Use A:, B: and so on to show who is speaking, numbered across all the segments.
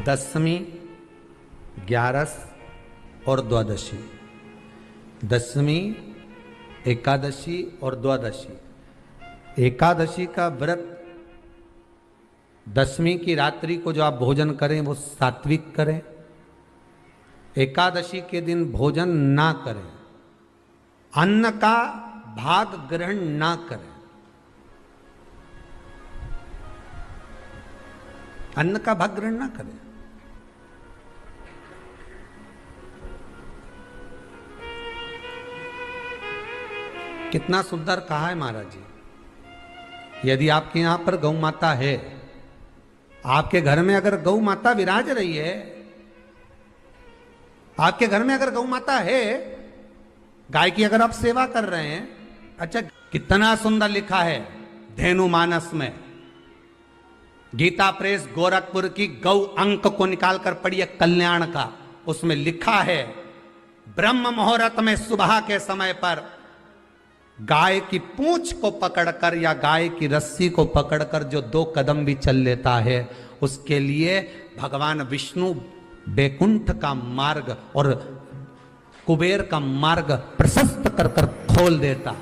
A: दशमी, ग्यारस और द्वादशी। दशमी, एकादशी और द्वादशी। एकादशी का व्रत, दशमी की रात्रि को जो आप भोजन करें वो सात्विक करें। एकादशी के दिन भोजन ना करें, अन्न का भाग ग्रहण ना करें। अन्न का भाग ग्रहण ना करें। कितना सुंदर कहा है महाराज जी। यदि आपके यहां पर गौ माता है, आपके घर में अगर गौ माता विराज रही है, आपके घर में अगर गौ माता है, गाय की अगर आप सेवा कर रहे हैं, अच्छा कितना सुंदर लिखा है धेनु मानस में। गीता प्रेस गोरखपुर की गौ अंक को निकालकर पढ़िए कल्याण का, उसमें लिखा है ब्रह्म मुहूर्त में सुबह के समय पर गाय की पूंछ को पकड़कर या गाय की रस्सी को पकड़कर जो 2 कदम भी चल लेता है, उसके लिए भगवान विष्णु बैकुंठ का मार्ग और कुबेर का मार्ग प्रशस्त कर कर खोल देता।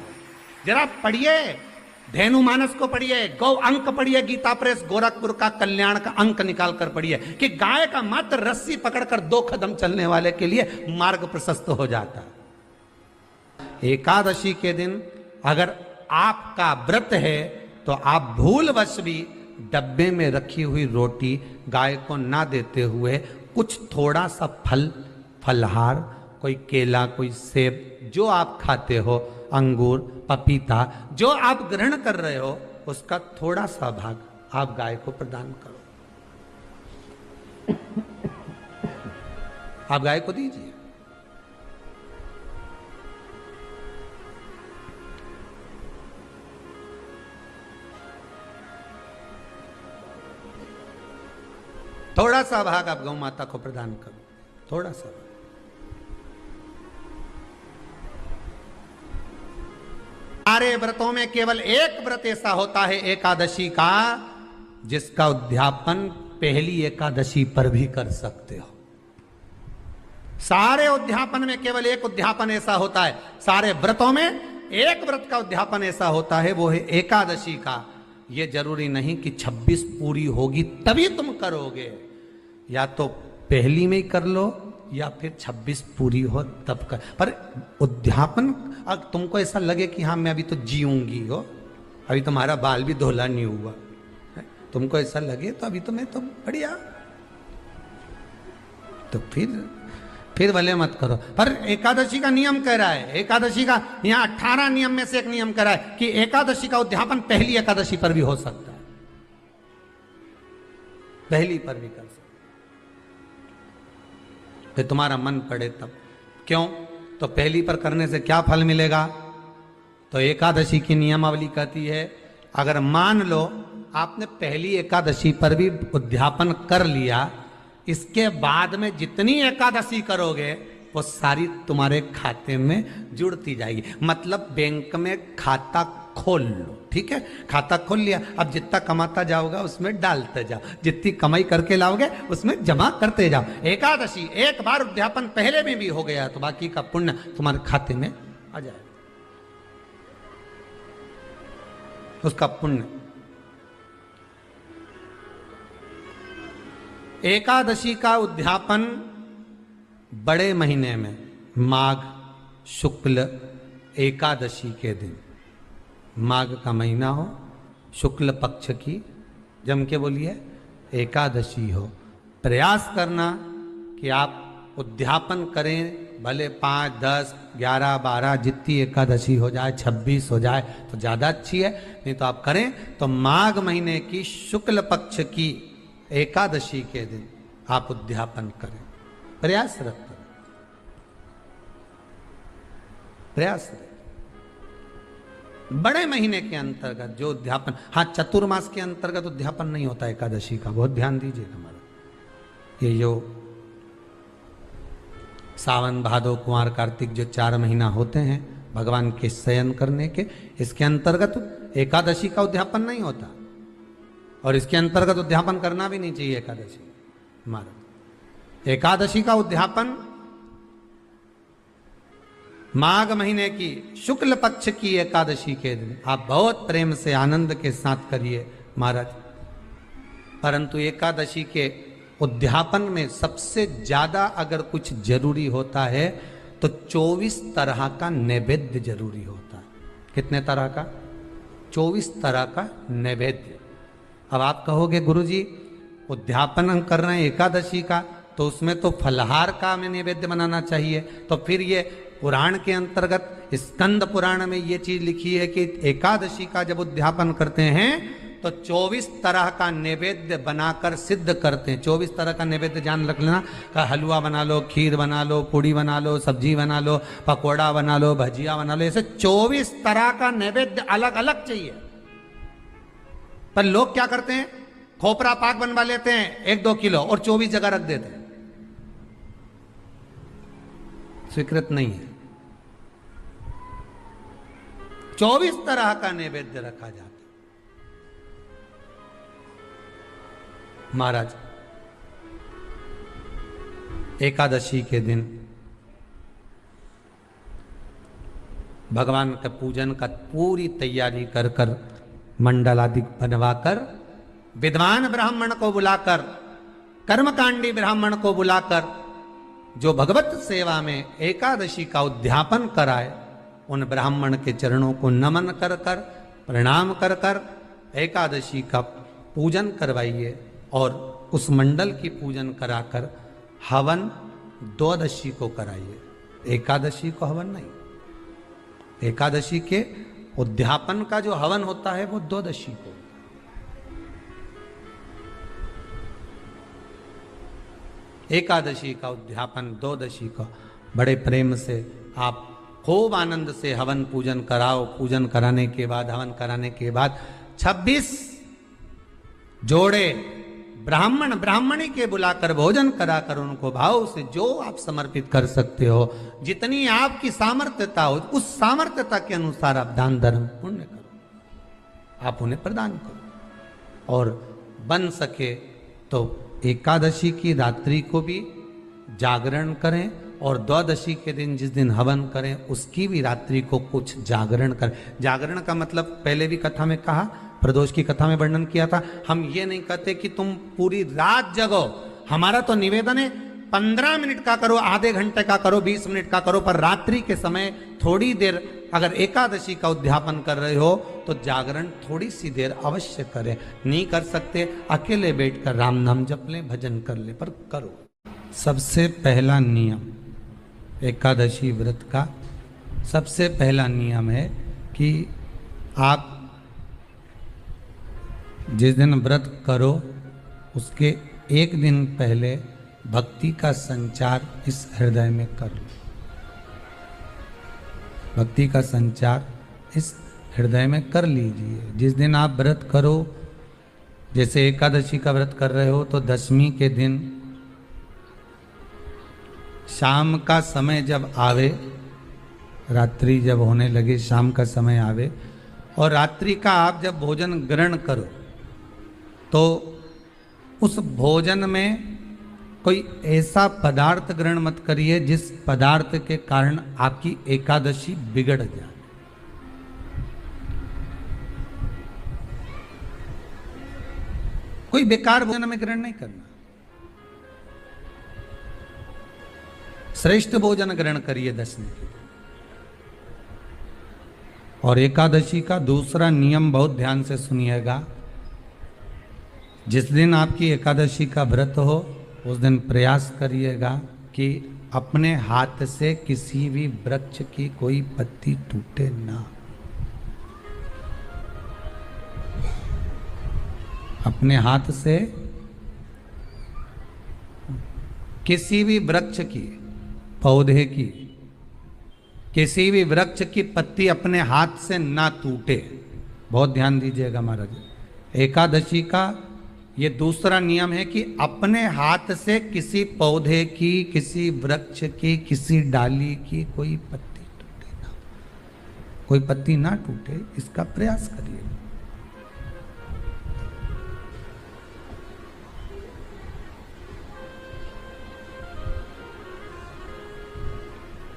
A: जरा पढ़िए, धेनु मानस को पढ़िए, गौ अंक पढ़िए, गीता प्रेस गोरखपुर का कल्याण का अंक निकाल कर पढ़िए कि गाय का मात्र रस्सी पकड़कर 2 कदम चलने वाले के लिए मार्ग प्रशस्त हो जाता। एकादशी के दिन अगर आपका व्रत है तो आप भूलवश भी डब्बे में रखी हुई रोटी गाय को ना देते हुए कुछ थोड़ा सा फल, फलहार, कोई केला, कोई सेब, जो आप खाते हो, अंगूर, पपीता, जो आप ग्रहण कर रहे हो, उसका थोड़ा सा भाग आप गाय को प्रदान करो। आप गाय को दीजिए। थोड़ा सा भाग आप गौ माता को प्रदान करो, थोड़ा सा। सारे व्रतों में केवल एक व्रत ऐसा होता है एकादशी का, जिसका उद्यापन पहली एकादशी पर भी कर सकते हो। सारे उद्यापन में केवल एक उद्यापन ऐसा होता है, सारे व्रतों में एक व्रत का उद्यापन ऐसा होता है, वो है एकादशी का। ये जरूरी नहीं कि 26 पूरी होगी तभी तुम करोगे, या तो पहली में ही कर लो या फिर 26 पूरी हो तब कर। पर उद्यापन, अगर तुमको ऐसा लगे कि हाँ मैं अभी तो जीऊंगी हो, अभी तुम्हारा बाल भी धोला नहीं हुआ, तुमको ऐसा लगे तो अभी तो मैं तो बढ़िया, तो फिर भले मत करो। पर एकादशी का नियम कह रहा है, एकादशी का यहाँ 18 नियम में से एक नियम कह रहा है कि एकादशी का उद्यापन पहली एकादशी पर भी हो सकता है, पहली पर भी कर सकता है, फिर तुम्हारा मन पड़े तब। क्यों? तो पहली पर करने से क्या फल मिलेगा? तो एकादशी की नियमावली कहती है, अगर मान लो आपने पहली एकादशी पर भी उद्यापन कर लिया, इसके बाद में जितनी एकादशी करोगे वो सारी तुम्हारे खाते में जुड़ती जाएगी। मतलब बैंक में खाता खोल लो, ठीक है? खाता खोल लिया, अब जितना कमाता जाओगा उसमें डालते जाओ, जितनी कमाई करके लाओगे उसमें जमा करते जाओ। एकादशी एक बार उद्यापन पहले में भी हो गया तो बाकी का पुण्य तुम्हारे खाते में आ जाएगा, उसका पुण्य। एकादशी का उद्यापन बड़े महीने में माघ शुक्ल एकादशी के दिन, माघ का महीना हो, शुक्ल पक्ष की, जम के बोलिए, एकादशी हो, प्रयास करना कि आप उद्यापन करें, भले 5, 10, 11, 12 जितनी एकादशी हो जाए, 26 हो जाए तो ज़्यादा अच्छी है, नहीं तो आप करें तो माघ महीने की शुक्ल पक्ष की एकादशी के दिन आप उद्यापन करें, प्रयासरत करें, प्रयासरत। बड़े महीने के अंतर्गत जो उद्यापन, हाँ चतुर्मास के अंतर्गत उद्यापन नहीं होता एकादशी का, बहुत ध्यान दीजिएगा हमारा। ये जो सावन भादो कुंवर कार्तिक जो 4 महीना होते हैं भगवान के शयन करने के, इसके अंतर्गत एकादशी का उद्यापन नहीं होता, और इसके अंतर्गत उद्यापन करना भी नहीं चाहिए एकादशी। महाराज एकादशी का उद्यापन माघ महीने की शुक्ल पक्ष की एकादशी के दिन आप बहुत प्रेम से आनंद के साथ करिए महाराज। परंतु एकादशी के उद्यापन में सबसे ज्यादा अगर कुछ जरूरी होता है तो 24 तरह का नैवेद्य जरूरी होता है। कितने तरह का? 24 तरह का नैवेद्य। अब आप कहोगे गुरुजी उद्यापन हम कर रहे हैं एकादशी का, तो उसमें तो फलहार का हमें नैवेद्य बनाना चाहिए। तो फिर ये पुराण के अंतर्गत स्कंद पुराण में ये चीज लिखी है कि एकादशी का जब उद्यापन करते हैं तो 24 तरह का नैवेद्य बनाकर सिद्ध करते हैं। 24 तरह का नैवेद्य जान रख लेना का हलवा बना लो, खीर बना लो, पूड़ी बना लो, सब्जी बना लो, पकोड़ा बना लो, भजिया बना लो, ऐसे 24 तरह का नैवेद्य अलग अलग चाहिए। पर लोग क्या करते हैं, खोपरा पाक बनवा लेते हैं 1-2 किलो और 24 जगह रख देते हैं। स्वीकृत नहीं है। 24 तरह का नैवेद्य रखा जाता है। महाराज एकादशी के दिन भगवान के पूजन का पूरी तैयारी कर कर मंडल आदि बनवाकर विद्वान ब्राह्मण को बुलाकर, कर्मकांडी ब्राह्मण को बुलाकर जो भगवत सेवा में एकादशी का उद्यापन कराए, उन ब्राह्मण के चरणों को नमन कर कर, प्रणाम कर कर एकादशी का पूजन करवाइए और उस मंडल की पूजन कराकर हवन द्वादशी को कराइए। एकादशी को हवन नहीं। एकादशी के उद्यापन का जो हवन होता है वो द्वादशी को। एकादशी का उद्यापन द्वादशी को बड़े प्रेम से आप खूब आनंद से हवन पूजन कराओ। पूजन कराने के बाद, हवन कराने के बाद 26 जोड़े ब्राह्मण ब्राह्मणी के बुलाकर भोजन कराकर उनको भाव से जो आप समर्पित कर सकते हो, जितनी आपकी सामर्थ्यता हो, उस सामर्थ्यता के अनुसार आप दान धर्म पुण्य करो, आप उन्हें प्रदान करो। और बन सके तो एकादशी की रात्रि को भी जागरण करें और द्वादशी के दिन जिस दिन हवन करें उसकी भी रात्रि को कुछ जागरण करें। जागरण का मतलब पहले भी कथा में कहा, प्रदोष की कथा में वर्णन किया था। हम ये नहीं कहते कि तुम पूरी रात जगो। हमारा तो निवेदन है 15 मिनट का करो, आधे घंटे का करो, 20 मिनट का करो, पर रात्रि के समय थोड़ी देर अगर एकादशी का उद्यापन कर रहे हो तो जागरण थोड़ी सी देर अवश्य करें। नहीं कर सकते अकेले बैठकर राम नाम जप लें, भजन कर ले, पर करो। सबसे पहला नियम एकादशी व्रत का सबसे पहला नियम है कि आप जिस दिन व्रत करो उसके एक दिन पहले भक्ति का संचार इस हृदय में कर लो। भक्ति का संचार इस हृदय में कर लीजिए। जिस दिन आप व्रत करो, जैसे एकादशी का व्रत कर रहे हो तो दशमी के दिन शाम का समय जब आवे, रात्रि जब होने लगे, शाम का समय आवे और रात्रि का आप जब भोजन ग्रहण करो तो उस भोजन में कोई ऐसा पदार्थ ग्रहण मत करिए जिस पदार्थ के कारण आपकी एकादशी बिगड़ जाए। कोई बेकार भोजन में ग्रहण नहीं करना। श्रेष्ठ भोजन ग्रहण करिए दशमी के दिन। और एकादशी का दूसरा नियम बहुत ध्यान से सुनिएगा। जिस दिन आपकी एकादशी का व्रत हो उस दिन प्रयास करिएगा कि अपने हाथ से किसी भी वृक्ष की कोई पत्ती टूटे ना। अपने हाथ से किसी भी वृक्ष की, पौधे की, किसी भी वृक्ष की पत्ती अपने हाथ से ना टूटे। बहुत ध्यान दीजिएगा महाराज। एकादशी का ये दूसरा नियम है कि अपने हाथ से किसी पौधे की, किसी वृक्ष की, किसी डाली की कोई पत्ती टूटे ना, कोई पत्ती ना टूटे, इसका प्रयास करिए।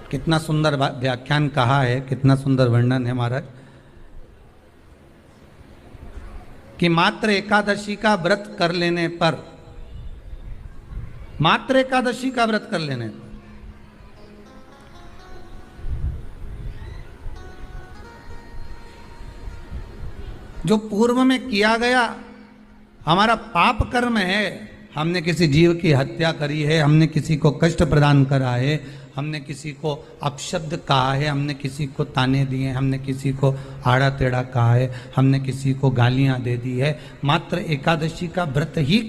A: कितना सुंदर व्याख्यान कहा है, कितना सुंदर वर्णन है महाराज, कि मात्र एकादशी का व्रत कर लेने पर, मात्र एकादशी का व्रत कर लेने पर जो पूर्व में किया गया हमारा पाप कर्म है, हमने किसी जीव की हत्या करी है, हमने किसी को कष्ट प्रदान करा है, हमने किसी को अपशब्द कहा है, हमने किसी को ताने दिए, हमने किसी को आड़ा टेढ़ा कहा है, हमने किसी को गालियां दे दी है, मात्र एकादशी का व्रत ही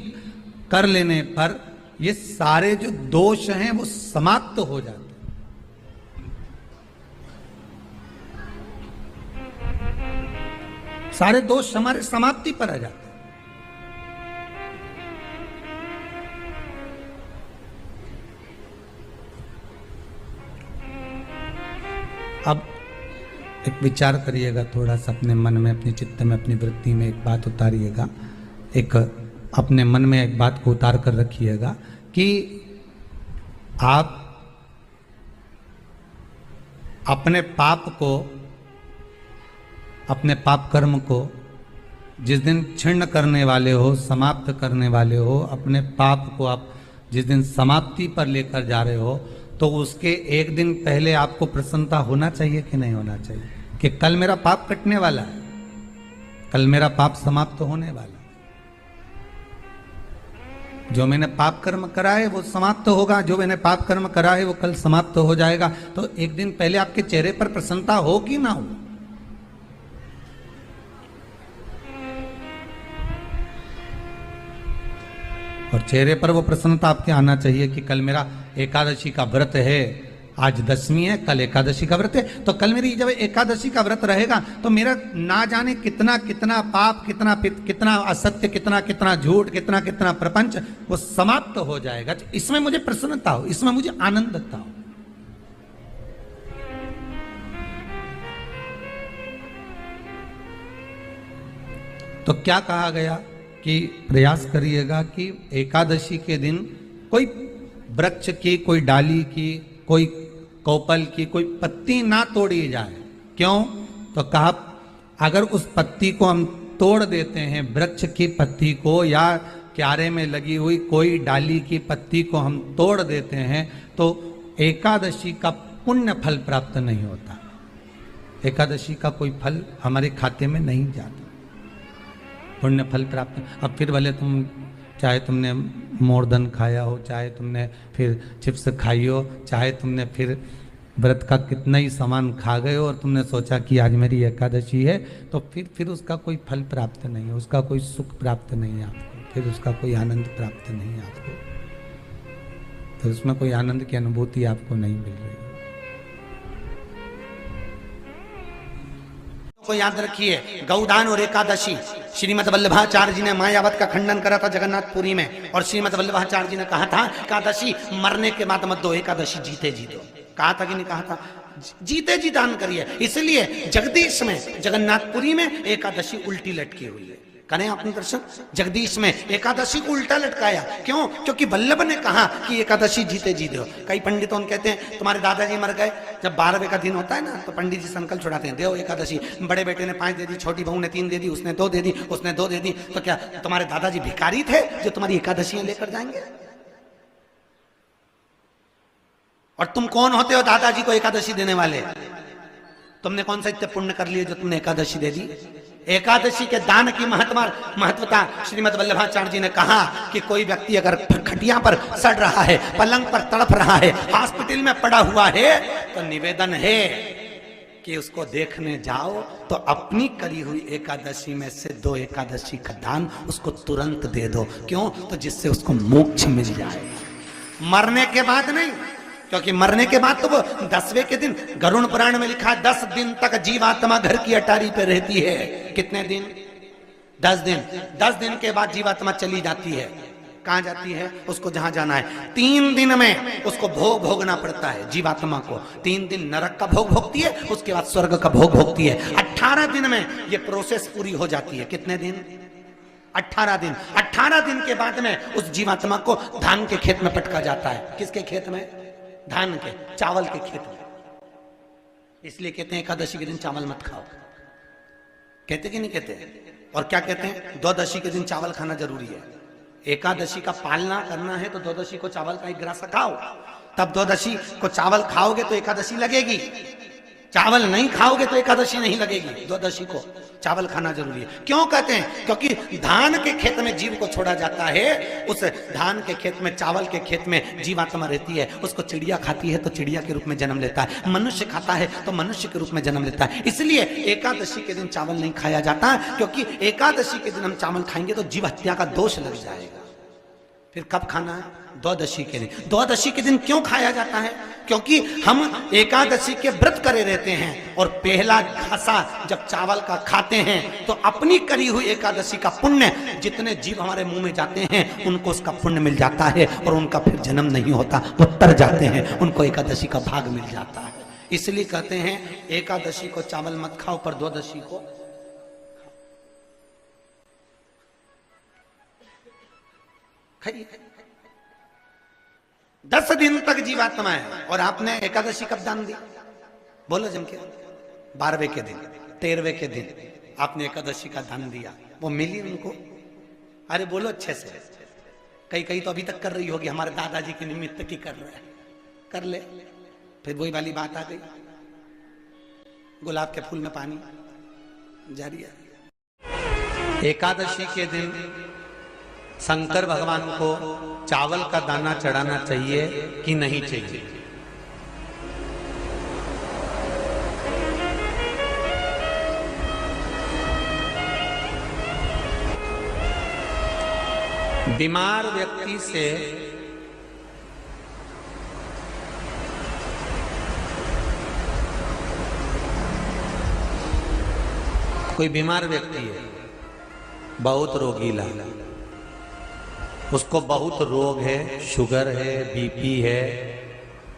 A: कर लेने पर ये सारे जो दोष हैं वो समाप्त हो जाते हैं। सारे दोष हमारे समाप्ति पर आ जाते हैं। अब एक विचार करिएगा थोड़ा सा अपने मन में, अपने चित्त में, अपनी वृत्ति में एक बात उतारिएगा, एक अपने मन में एक बात को उतार कर रखिएगा कि आप अपने पाप को, अपने पाप कर्म को जिस दिन क्षीण करने वाले हो, समाप्त करने वाले हो, अपने पाप को आप जिस दिन समाप्ति पर लेकर जा रहे हो, तो उसके एक दिन पहले आपको प्रसन्नता होना चाहिए कि नहीं होना चाहिए कि कल मेरा पाप कटने वाला है, कल मेरा पाप समाप्त होने वाला है, जो मैंने पाप कर्म करा है वो समाप्त होगा, जो मैंने पाप कर्म करा है वो कल समाप्त हो जाएगा। तो एक दिन पहले आपके चेहरे पर प्रसन्नता हो कि ना हो? और चेहरे पर वो प्रसन्नता आपके आना चाहिए कि कल मेरा एकादशी का व्रत है, आज दशमी है, कल एकादशी का व्रत है, तो कल मेरी जब एकादशी का व्रत रहेगा तो मेरा ना जाने कितना कितना पाप, कितना असत्य, कितना झूठ, कितना प्रपंच वो समाप्त हो जाएगा। इसमें मुझे प्रसन्नता हो, इसमें मुझे आनंदता हो। तो क्या कहा गया कि प्रयास करिएगा कि एकादशी के दिन कोई वृक्ष की, कोई डाली की, कोई कोपल की कोई पत्ती ना तोड़ी जाए। क्यों? तो कहा अगर उस पत्ती को हम तोड़ देते हैं, वृक्ष की पत्ती को या क्यारे में लगी हुई कोई डाली की पत्ती को हम तोड़ देते हैं, तो एकादशी का पुण्य फल प्राप्त नहीं होता, एकादशी का कोई फल हमारे खाते में नहीं जाता, पुण्य फल प्राप्त। अब फिर भले तुम चाहे तुमने मोरधन खाया हो, चाहे तुमने फिर चिप्स खाई हो, चाहे तुमने फिर व्रत का कितना ही सामान खा गए हो और तुमने सोचा कि आज मेरी एकादशी है, तो फिर उसका कोई फल प्राप्त नहीं है, उसका कोई सुख प्राप्त नहीं है आपको, फिर उसका कोई आनंद प्राप्त नहीं है आपको, तो उसमें कोई आनंद की अनुभूति आपको नहीं मिल रही।
B: को याद रखिए, गौदान और एकादशी, श्रीमद वल्लभाचार्य जी ने मायावत का खंडन करा था जगन्नाथपुरी में, और श्रीमद वल्लभाचार्य जी ने कहा था एकादशी मरने के बाद मत दो, एकादशी जीते जी दो। कहा था कि नहीं कहा था? जीते जी दान करिए। इसलिए जगदीश में, जगन्नाथपुरी में एकादशी उल्टी लटकी हुई है। करें आपने दर्शन? जगदीश में एकादशी को उल्टा लटकाया। क्यों? क्योंकि वल्लभ ने कहा कि एकादशी जीते जी दो। कई पंडितों कहते हैं तुम्हारे दादाजी मर गए, जब 12वें का दिन होता है ना तो पंडित जी संकल्प छुड़ाते हैं, दो एकादशी। बड़े बेटे ने 5 दे दी, छोटी बहू ने 3 दे दी, उसने 2 दे दी, उसने 2 दे दी, तो क्या तुम्हारे दादाजी भिखारी थे जो तुम्हारी एकादशियां लेकर जाएंगे? और तुम कौन होते हो दादाजी को एकादशी देने वाले? तुमने कौन सा इतने पुण्य कर लिए जो तुमने एकादशी दे दी? एकादशी के दान की महत्वता श्रीमद वल्लभाचार्य जी ने कहा कि कोई व्यक्ति अगर खटिया पर सड़ रहा है, पलंग पर तड़प रहा है, हॉस्पिटल में पड़ा हुआ है, तो निवेदन है कि उसको देखने जाओ तो अपनी करी हुई एकादशी में से 2 एकादशी का दान उसको तुरंत दे दो। क्यों? तो जिससे उसको मोक्ष मिल जाए, मरने के बाद नहीं। क्योंकि मरने के बाद तो वो 10वें के दिन, गरुड़ पुराण में लिखा है 10 दिन तक जीवात्मा घर की अटारी पे रहती है। कितने दिन? 10 दिन। 10 दिन के बाद जीवात्मा चली जाती है। कहां जाती है? उसको जहां जाना है। 3 दिन में उसको भोग भोगना पड़ता है जीवात्मा को। 3 दिन नरक का भोग भोगती है, उसके बाद स्वर्ग का भोग भोगती है। 18 दिन में ये प्रोसेस पूरी हो जाती है। कितने दिन? 18 दिन। 18 दिन के बाद में उस जीवात्मा को धान के खेत में पटका जाता है। किसके खेत में? धान के, चावल के खेत में। इसलिए कहते हैं एकादशी के दिन चावल मत खाओ। कहते कि नहीं कहते? और क्या कहते हैं? द्वादशी के दिन चावल खाना जरूरी है। एकादशी का पालना करना है तो द्वादशी को चावल का एक गिलास खाओ, तब द्वादशी को चावल खाओगे तो एकादशी लगेगी। चावल नहीं खाओगे तो एकादशी नहीं लगेगी। द्वादशी को चावल खाना जरूरी है। क्यों कहते हैं? क्योंकि धान के खेत में जीव को छोड़ा जाता है, उस धान के खेत में, चावल के खेत में जीवात्मा रहती है। उसको चिड़िया खाती है तो चिड़िया के रूप में जन्म लेता है, मनुष्य खाता है तो मनुष्य के रूप में जन्म लेता है। इसलिए एकादशी के दिन चावल नहीं खाया जाता, क्योंकि एकादशी के दिन हम चावल खाएंगे तो जीव हत्या का दोष लग जाएगा। फिर कब खाना है? द्वादशी के दिन। द्वादशी के दिन क्यों खाया जाता है? क्योंकि हम एकादशी के व्रत करे रहते हैं और पहला घासा जब चावल का खाते हैं तो अपनी करी हुई एकादशी का पुण्य जितने जीव हमारे मुंह में जाते हैं उनको उसका पुण्य मिल जाता है और उनका फिर जन्म नहीं होता, वो तर जाते हैं, उनको एकादशी का भाग मिल जाता है। इसलिए कहते हैं एकादशी को चावल मत खाओ, पर द्वादशी को खाइए। 10 दिन तक जीवात्मा है और आपने एकादशी कब दान दी? बोलो जम के। 12वें के दिन, 13वें के दिन आपने एकादशी का दान दिया, वो मिली उनको? अरे बोलो अच्छे से। कई तो अभी तक कर रही होगी, हमारे दादाजी के निमित्त की कर रहे हैं, कर ले। फिर वही वाली बात आ गई, गुलाब के फूल में पानी जारी है।
A: एकादशी के दिन शंकर भगवान को चावल का दाना चढ़ाना चाहिए कि नहीं चाहिए? बीमार व्यक्ति से कोई बीमार व्यक्ति है, बहुत रोगीला, उसको बहुत रोग है, शुगर है, बीपी है,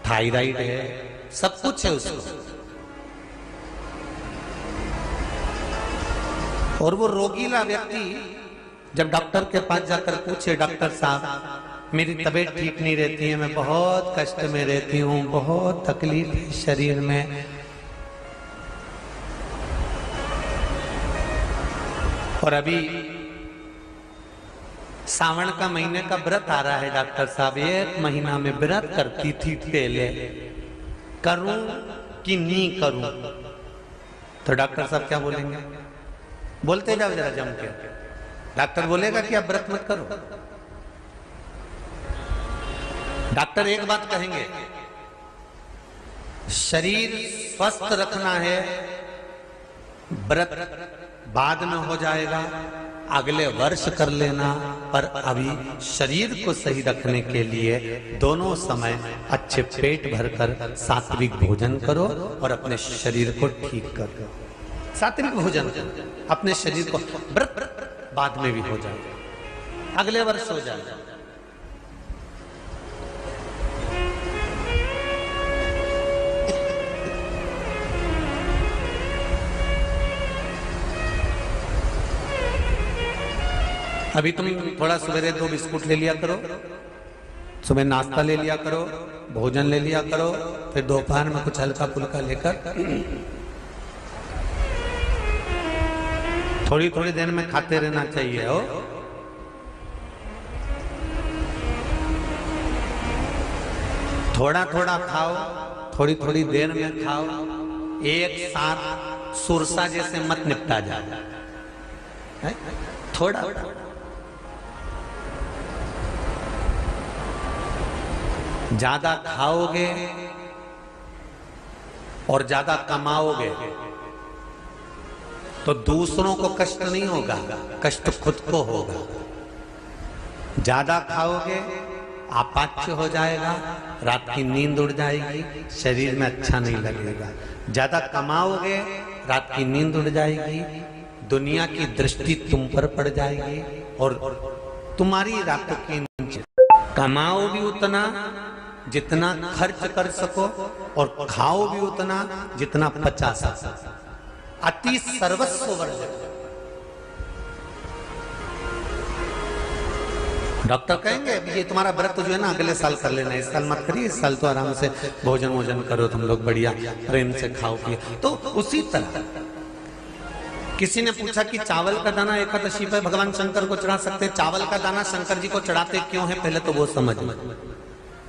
A: थायराइड है, सब कुछ है उसको, और वो रोगीला व्यक्ति जब डॉक्टर के पास जाकर पूछे, डॉक्टर साहब मेरी तबीयत ठीक नहीं रहती है, मैं बहुत कष्ट में रहती हूँ, बहुत तकलीफ है शरीर में, और अभी सावन का महीने का व्रत आ रहा है डॉक्टर साहब, 1 महीना में व्रत करती थी पहले, करूं कि नहीं करूं? तो डॉक्टर साहब क्या बोलेंगे? बोलते जाओ जरा जम के। डॉक्टर बोलेगा कि आप व्रत मत करो। डॉक्टर एक बात कहेंगे, शरीर स्वस्थ रखना है, व्रत बाद में हो जाएगा, अगले वर्ष कर लेना, पर अभी शरीर को सही रखने के लिए दोनों समय अच्छे पेट भरकर सात्विक भोजन करो और अपने शरीर को ठीक करो। सात्विक भोजन अपने शरीर को, व्रत बाद में भी हो जाएगा, अगले वर्ष हो जाएगा। अभी तुम थोड़ा सवेरे 2 बिस्कुट ले लिया करो, सुबह नाश्ता ले लिया करो, भोजन ले लिया करो, फिर दोपहर में कुछ हल्का फुल्का लेकर थोड़ी थोड़ी देर में खाते रहना चाहिए। हो थोड़ा थोड़ा खाओ, थोड़ी थोड़ी देर में खाओ, एक साथ सुरसा जैसे मत निपटा जाए, थोड़ा ज्यादा खाओगे और ज्यादा कमाओगे तो दूसरों को कष्ट नहीं होगा, कष्ट खुद को होगा। ज्यादा खाओगे अपाच्य हो जाएगा, रात की नींद उड़ जाएगी, शरीर में अच्छा नहीं लगेगा। ज्यादा कमाओगे, रात की नींद उड़ जाएगी, दुनिया की दृष्टि तुम पर पड़ जाएगी और तुम्हारी रातों की नींद। कमाओ भी उतना जितना खर्च कर सको और खाओ भी उतना जितना पचा सको। अति सर्वस्व वर्जन। डॉक्टर कहेंगे ये तुम्हारा व्रत जो है ना अगले साल कर लेना, इस साल मत करिए, इस साल तो आराम से भोजन वोजन करो तुम लोग, बढ़िया प्रेम से खाओ पिए। तो उसी तरह किसी ने पूछा कि चावल का दाना एकादशी पे भगवान शंकर को चढ़ा सकते हैं, चावल का दाना शंकर जी को चढ़ाते क्यों है पहले तो वो समझ लो।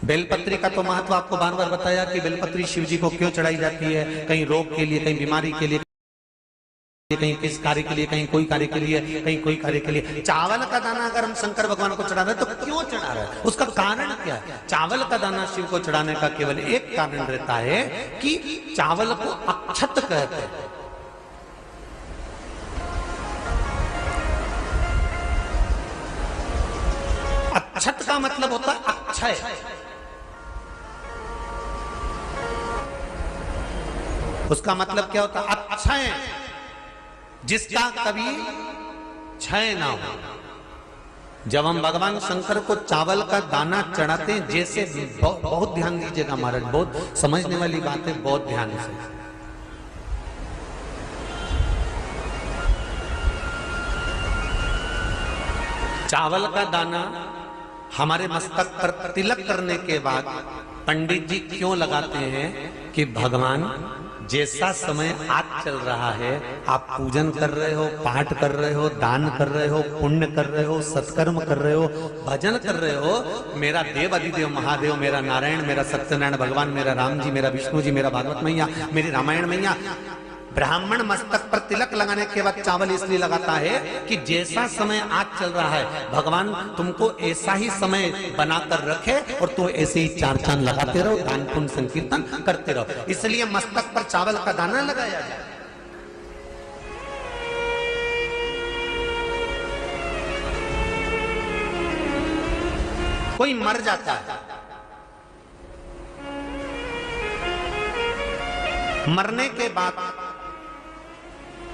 A: बेलपत्री का तो महत्व आपको बार बार बताया कि बेलपत्री शिव जी को क्यों चढ़ाई जाती है, कहीं रोग के लिए, कहीं बीमारी के लिए, कहीं किस कार्य के लिए, कहीं कोई कार्य के लिए, कहीं कोई कार्य के लिए। चावल का दाना अगर हम शंकर भगवान को चढ़ा रहे हैं तो क्यों चढ़ा रहे हैं, उसका कारण क्या है? चावल का दाना शिव को चढ़ाने का केवल एक कारण रहता है कि चावल को अक्षत कहते हैं। अक्षत का मतलब होता है अक्षय। उसका मतलब क्या होता है? अक्षय, जिसका कभी क्षय ना हो। जब हम भगवान शंकर को चावल का दाना चढ़ाते हैं, जैसे बहुत ध्यान दीजिएगा महाराज, बहुत समझने वाली बात है, बहुत ध्यान से। चावल का दाना हमारे मस्तक पर तिलक करने के बाद पंडित जी क्यों लगाते हैं कि भगवान जैसा समय आज चल रहा है, आप पूजन कर रहे हो, पाठ कर रहे हो, दान कर रहे हो, पुण्य कर रहे हो, सत्कर्म कर रहे हो, भजन कर रहे हो, मेरा देव अधिदेव महादेव, मेरा नारायण, मेरा सत्यनारायण भगवान, मेरा राम जी, मेरा विष्णु जी, मेरा भागवत मैया, मेरी रामायण मैया, ब्राह्मण मस्तक पर तिलक लगाने के बाद चावल इसलिए लगाता है कि जैसा समय आज चल रहा है, भगवान तुमको ऐसा ही समय बनाकर रखे और तो ऐसे ही चार चांद लगाते रहो, दान पुण्य संकीर्तन करते रहो, इसलिए मस्तक पर चावल का दाना लगाया जाए। कोई मर जाता है, मरने के बाद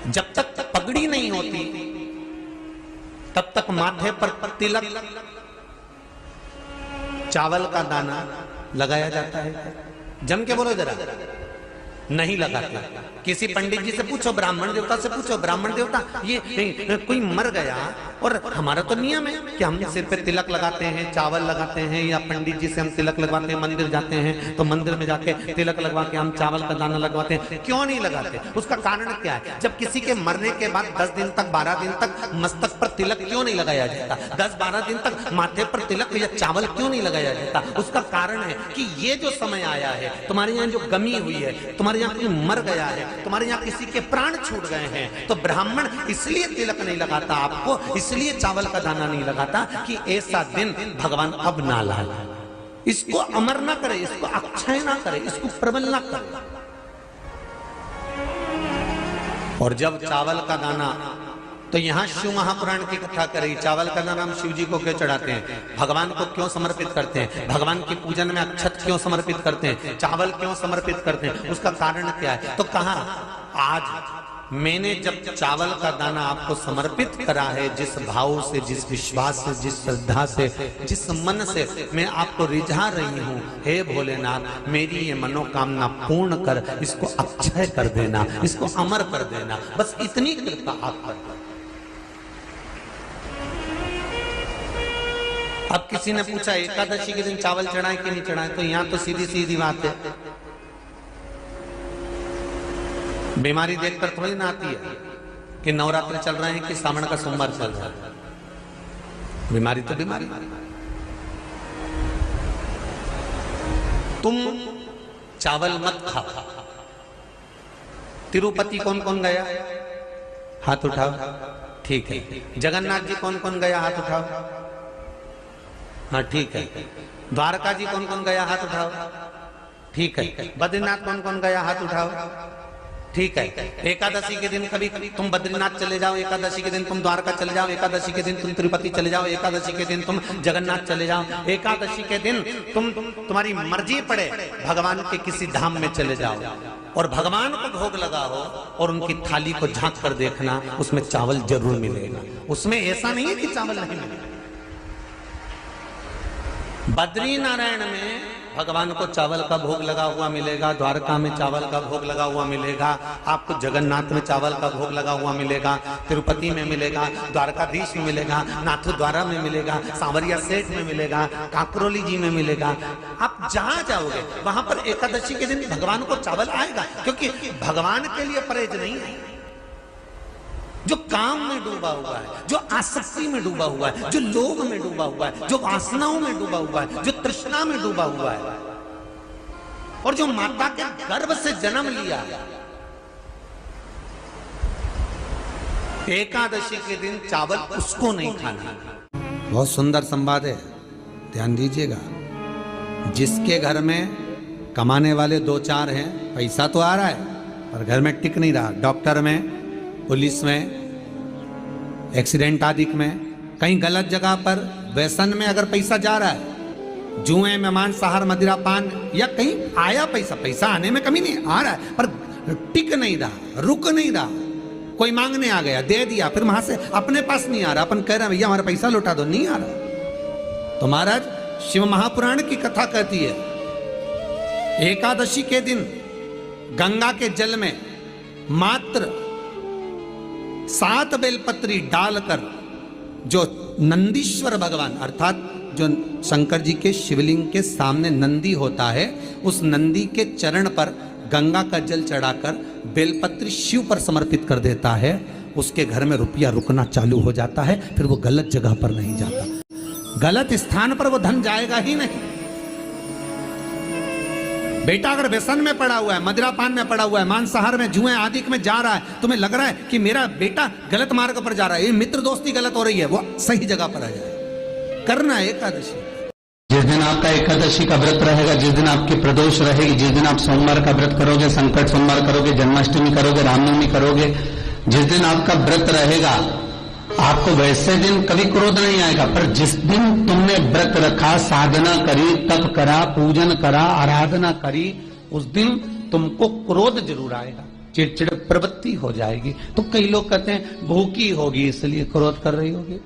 A: जब तक पगड़ी नहीं होती तब तक माथे पर तिलक, चावल का दाना लगाया जाता है। जम के बोलो जरा, नहीं लगाते। किसी पंडित जी से पूछो, ब्राह्मण देवता से पूछो, ब्राह्मण देवता ये कोई मर गया और हमारा तो नियम है कि हम सिर पे तिलक लगाते हैं, चावल लगाते हैं, या पंडित जी से हम तिलक लगवाते हैं, मंदिर जाते हैं तो मंदिर में जाके तिलक लगवा के हम चावल का दाना लगवाते हैं, क्यों नहीं लगाते? उसका कारण क्या है? जब किसी के मरने के बाद 10 दिन तक, 12 दिन तक मस्तक पर तिलक क्यों नहीं लगाया जाता? 10-12 दिन तक माथे पर तिलक या चावल क्यों नहीं लगाया जाता? उसका कारण है कि ये जो समय आया है, तुम्हारे यहाँ जो गमी हुई है, तुम्हारे यहाँ कोई मर गया है, तुम्हारे यहाँ किसी के प्राण छूट गए हैं, तो ब्राह्मण इसलिए तिलक नहीं लगाता आपको, इसलिए चावल का दाना नहीं लगाता कि ऐसा दिन भगवान अब ना लाए, इसको अमर ना करे, इसको अक्षय ना करे, इसको प्रबल ना करे। और जब चावल का दाना, तो यहां शिव महापुराण की कथा करी, चावल का दाना हम शिव जी को क्यों चढ़ाते हैं, भगवान को क्यों समर्पित करते हैं, भगवान के पूजन में अक्षत क्यों समर्पित करते हैं, चावल क्यों समर्पित करते हैं, उसका कारण क्या है? तो कहा आज मैंने जब चावल का दाना आपको समर्पित करा है, जिस भाव से, जिस विश्वास से, जिस श्रद्धा से, जिस मन से मैं आपको रिझा रही हूं, हे भोलेनाथ मेरी ये मनोकामना पूर्ण कर, इसको अक्षय कर देना, इसको अमर कर देना, बस इतनी कृपा आप कर। अब किसी ने पूछा एकादशी के दिन चावल चढ़ाए कि नहीं चढ़ाए, तो यहां तो सीधी सीधी बात है, बीमारी देखकर थोड़ी ना आती है कि नवरात्र चल रहे हैं कि सावन का सोमवार चल रहा है, बीमारी तो बीमारी। तुम चावल मत खाओ। तिरुपति कौन कौन गया? हाथ उठाओ। ठीक है। जगन्नाथ जी कौन कौन गया? हाथ उठाओ। हाँ ठीक है। द्वारका जी कौन कौन गया? हाथ उठाओ। ठीक है। बद्रीनाथ कौन कौन गया? हाथ उठाओ। ठीक है। एकादशी के दिन कभी तुम बद्रीनाथ चले जाओ, एकादशी के दिन तुम द्वारका चले जाओ, एकादशी के दिन तुम तिरुपति चले जाओ, एकादशी के दिन तुम जगन्नाथ चले जाओ, एकादशी के दिन तुम्हारी मर्जी पड़े भगवान के किसी धाम में चले जाओ और भगवान को भोग लगाओ और उनकी थाली को झांक कर देखना, उसमें चावल जरूर मिलेगा। उसमें ऐसा नहीं है कि चावल नहीं मिलेगा। बद्री नारायण में भगवान को चावल का भोग लगा हुआ मिलेगा, द्वारका में चावल का भोग लगा हुआ मिलेगा, आपको जगन्नाथ में चावल का भोग लगा हुआ मिलेगा, तिरुपति में मिलेगा, द्वारकाधीश में मिलेगा, नाथू द्वारा में मिलेगा, सांवरिया सेठ में मिलेगा, काकरोली जी में मिलेगा। आप जहां जाओगे वहां पर एकादशी के दिन भगवान को चावल आएगा, क्योंकि भगवान के लिए परहेज नहीं है। जो काम में डूबा हुआ है, जो आसक्ति में डूबा हुआ है, जो लोभ में डूबा हुआ है, जो वासनाओं में डूबा हुआ है, जो तृष्णा में डूबा हुआ है, और जो माता के गर्भ से जन्म लिया, एकादशी के दिन चावल उसको नहीं खाना। बहुत सुंदर संवाद है, ध्यान दीजिएगा। जिसके घर में कमाने वाले 2-4 हैं, पैसा तो आ रहा है पर घर में टिक नहीं रहा, डॉक्टर में, पुलिस में, एक्सीडेंट आदि में, कहीं गलत जगह पर व्यसन में अगर पैसा जा रहा है, जुए में, मांसाहार, मदिरा पान, या कहीं आया पैसा आने में कमी नहीं, आ रहा है पर टिक नहीं रहा, रुक नहीं रहा। कोई मांगने आ गया, दे दिया, फिर वहां से अपने पास नहीं आ रहा, अपन कह रहे हैं भैया हमारा पैसा लौटा दो, नहीं आ रहा। तो महाराज शिव महापुराण की कथा कहती है, एकादशी के दिन गंगा के जल में मात्र 7 बेलपत्री डालकर जो नंदीश्वर भगवान अर्थात जो शंकर जी के शिवलिंग के सामने नंदी होता है, उस नंदी के चरण पर गंगा का जल चढ़ाकर बेलपत्री शिव पर समर्पित कर देता है, उसके घर में रुपया रुकना चालू हो जाता है, फिर वो गलत जगह पर नहीं जाता, गलत स्थान पर वो धन जाएगा ही नहीं। बेटा अगर व्यसन में पड़ा हुआ है, मदिरा पान में पड़ा हुआ है, मांसाहार में, जुए आदि में जा रहा है, तुम्हें लग रहा है कि मेरा बेटा गलत मार्ग पर जा रहा है, ये मित्र दोस्ती गलत हो रही है, वो सही जगह पर आ जाए। करना है एकादशी।
C: जिस दिन आपका एकादशी का व्रत रहेगा, जिस दिन आपकी प्रदोष रहेगी, जिस दिन आप सोमवार का व्रत करोगे, संकट सोमवार करोगे, जन्माष्टमी करोगे, रामनवमी करोगे, जिस दिन आपका व्रत रहेगा, आपको वैसे दिन कभी क्रोध नहीं आएगा। पर जिस दिन तुमने व्रत रखा, साधना करी, तप करा, पूजन करा, आराधना करी, उस दिन तुमको क्रोध जरूर आएगा, चिड़चिड़ प्रवृत्ति हो जाएगी। तो कई लोग कहते हैं भूखी होगी इसलिए क्रोध कर रही होगी।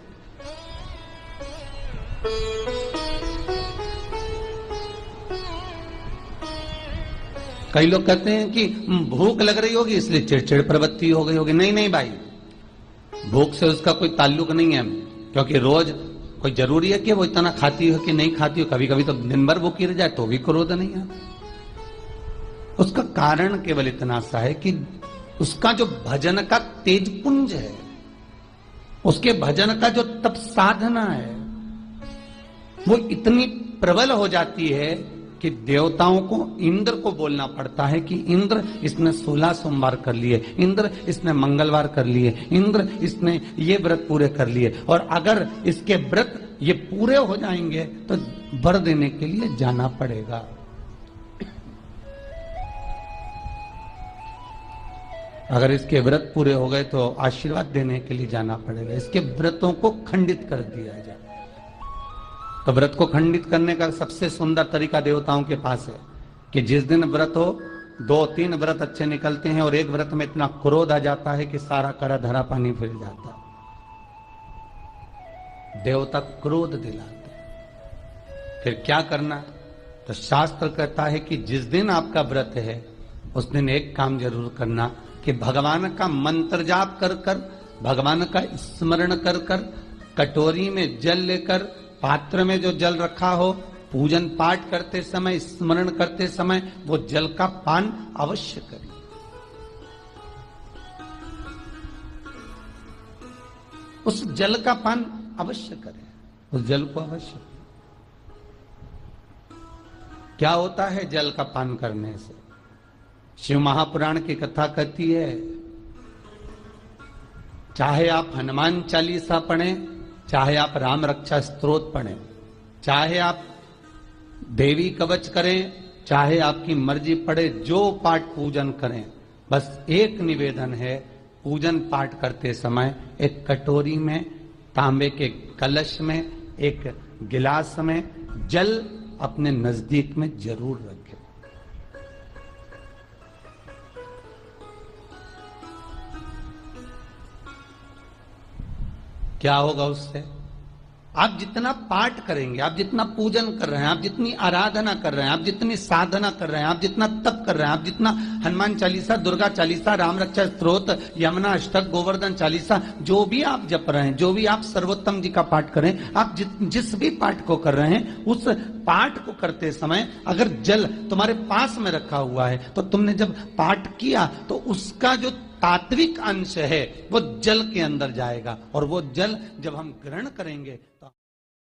C: कई लोग कहते हैं कि भूख लग रही होगी इसलिए चिड़चिड़ प्रवृत्ति हो गई होगी। नहीं नहीं भाई, भूख से उसका कोई ताल्लुक नहीं है, क्योंकि रोज कोई जरूरी है कि वो इतना खाती हो कि नहीं खाती हो। कभी कभी तो दिन भर भूखी रह जाए तो भी क्रोध नहीं है। उसका कारण केवल इतना सा है कि उसका जो भजन का तेज पुंज है, उसके भजन का जो तप साधना है, वो इतनी प्रबल हो जाती है कि देवताओं को, इंद्र को बोलना पड़ता है कि इंद्र इसने 16 सोमवार कर लिए, इंद्र इसने मंगलवार कर लिए, इंद्र इसने ये व्रत पूरे कर लिए, और अगर इसके व्रत ये पूरे हो जाएंगे तो वर देने के लिए जाना पड़ेगा। अगर इसके व्रत पूरे हो गए तो आशीर्वाद देने के लिए जाना पड़ेगा। इसके व्रतों को खंडित कर दिया जाए। तो व्रत को खंडित करने का सबसे सुंदर तरीका देवताओं के पास है कि जिस दिन व्रत हो, 2-3 व्रत अच्छे निकलते हैं और एक व्रत में इतना क्रोध आ जाता है कि सारा करा धरा पानी फिर जाता है। देवता क्रोध दिलाते हैं। फिर क्या करना? तो शास्त्र कहता है कि जिस दिन आपका व्रत है उस दिन एक काम जरूर करना कि भगवान का मंत्र जाप कर कर, भगवान का स्मरण कर कर, कटोरी में जल लेकर, पात्र में जो जल रखा हो, पूजन पाठ करते समय, स्मरण करते समय वो जल का पान अवश्य करें। उस जल का पान अवश्य करें, उस जल को अवश्य। क्या होता है जल का पान करने से? शिव महापुराण की कथा कहती है, चाहे आप हनुमान चालीसा पढ़ें, चाहे आप राम रक्षा स्तोत्र पढ़ें, चाहे आप देवी कवच करें, चाहे आपकी मर्जी पड़े, जो पाठ पूजन करें, बस एक निवेदन है, पूजन पाठ करते समय एक कटोरी में, तांबे के कलश में, एक गिलास में जल अपने नजदीक में जरूर रखें। क्या होगा उससे? आप जितना पाठ करेंगे, आप जितना पूजन कर रहे हैं, आप जितनी आराधना कर रहे हैं, आप जितनी साधना कर रहे हैं, आप जितना तप कर रहे हैं, आप जितना हनुमान चालीसा, दुर्गा चालीसा, राम रक्षा स्तोत्र, यमुना अष्टक, गोवर्धन चालीसा, जो भी आप जप रहे हैं, जो भी आप सर्वोत्तम जी का पाठ करें, आप जिस भी पाठ को कर रहे हैं, उस पाठ को करते समय अगर जल तुम्हारे पास में रखा हुआ है, तो तुमने जब पाठ किया तो उसका जो तात्विक अंश है वो जल के अंदर जाएगा, और वो जल जब हम ग्रहण करेंगे तो